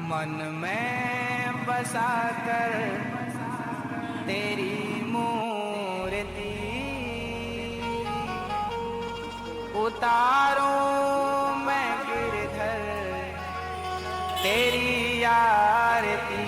मन में बसा कर तेरी मूर्ति उतारूं मैं गिरधर तेरी आरती।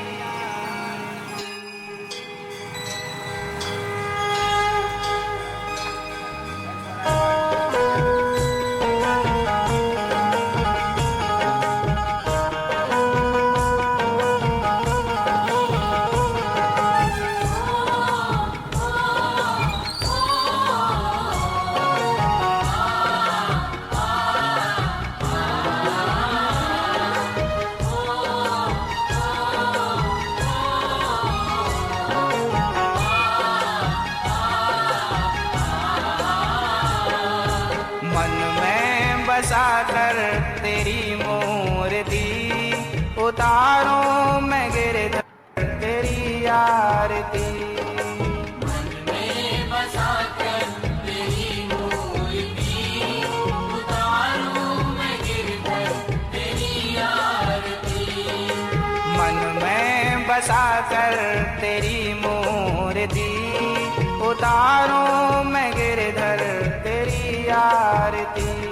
मन में बसा कर तेरी मूर्ति उतारूं मैं गिरधर तेरी आरती। मन में बसा कर तेरी मूर्ति उतारूं मैं गिरधर तेरी आरती। मन में बसा कर तेरी मूर्ति उतारूं मैं गिरधर तेरी आरती।